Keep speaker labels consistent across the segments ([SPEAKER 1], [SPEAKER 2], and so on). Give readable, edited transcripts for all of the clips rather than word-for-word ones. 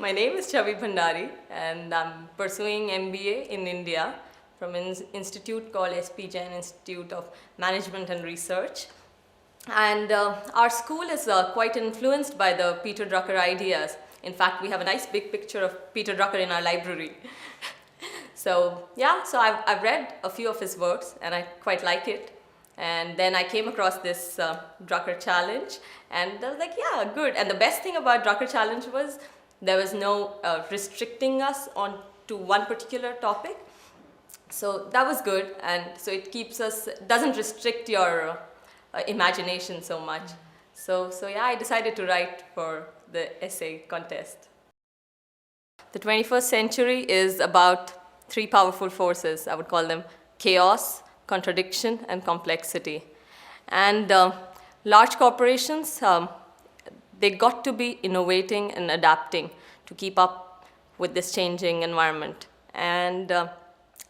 [SPEAKER 1] My name is Chhavi Bhandari and I'm pursuing MBA in India from an institute called SP Jain Institute of Management and Research. And our school is quite influenced by the Peter Drucker ideas. In fact, we have a nice big picture of Peter Drucker in our library. So I've read a few of his works and I quite like it. And then I came across this Drucker challenge and I was like, yeah, good. And the best thing about Drucker challenge was there was no restricting us on to one particular topic. So that was good, and so it keeps us, doesn't restrict your imagination so much. So yeah, I decided to write for the essay contest. The 21st century is about three powerful forces. I would call them chaos, contradiction, and complexity. And large corporations, they got to be innovating and adapting to keep up with this changing environment. And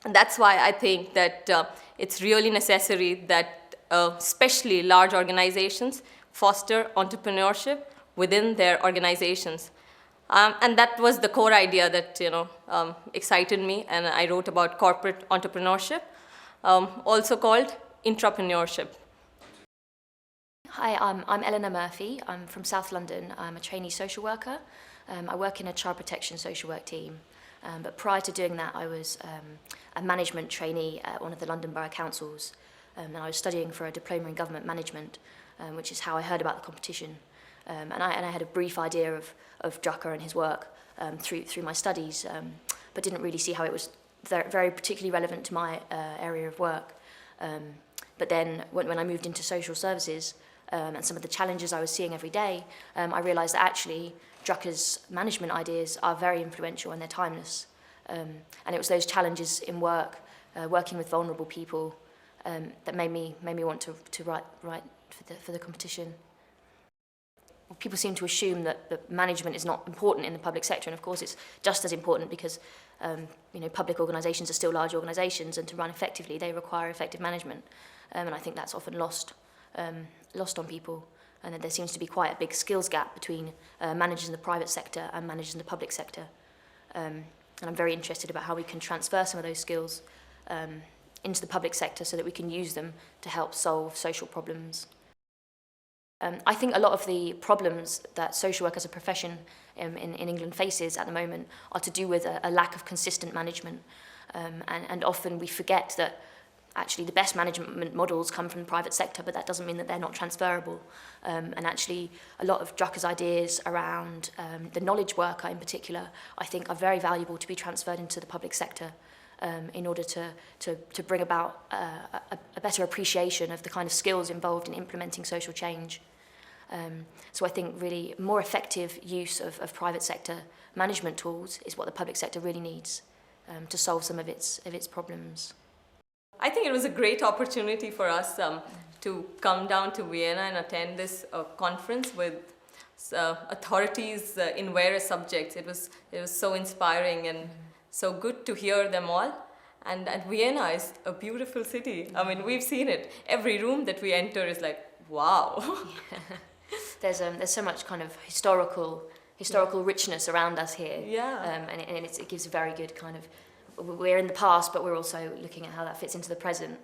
[SPEAKER 1] that's why I think that it's really necessary that especially large organizations foster entrepreneurship within their organizations. And that was the core idea that excited me, and I wrote about corporate entrepreneurship, also called intrapreneurship.
[SPEAKER 2] Hi, I'm Eleanor Murphy. I'm from South London. I'm a trainee social worker. I work in a child protection social work team. But prior to doing that, I was a management trainee at one of the London Borough Councils. And I was studying for a diploma in government management, which is how I heard about the competition. And I had a brief idea of Drucker and his work through my studies, but didn't really see how it was very particularly relevant to my area of work. But then when I moved into social services, and some of the challenges I was seeing every day, I realised that actually Drucker's management ideas are very influential and they're timeless. And it was those challenges in work, working with vulnerable people, that made me want to write for the competition. People seem to assume that management is not important in the public sector, and of course it's just as important because public organisations are still large organisations, and to run effectively they require effective management. And I think that's often lost on people, and that there seems to be quite a big skills gap between managers in the private sector and managers in the public sector. And I'm very interested about how we can transfer some of those skills into the public sector so that we can use them to help solve social problems. I think a lot of the problems that social work as a profession in England faces at the moment are to do with a lack of consistent management. And often we forget that actually the best management models come from the private sector, but that doesn't mean that they're not transferable. And actually a lot of Drucker's ideas around the knowledge worker in particular, I think are very valuable to be transferred into the public sector in order to bring about a better appreciation of the kind of skills involved in implementing social change. So I think really more effective use of private sector management tools is what the public sector really needs to solve some of its problems.
[SPEAKER 1] I think it was a great opportunity for us to come down to Vienna and attend this conference with authorities in various subjects. It was so inspiring and so good to hear them all. And Vienna is a beautiful city. I mean, we've seen it. Every room that we enter is like, wow.
[SPEAKER 2] There's so much kind of historical richness around us here.
[SPEAKER 1] Yeah.
[SPEAKER 2] And it gives a very good kind of, we're in the past, but we're also looking at how that fits into the present.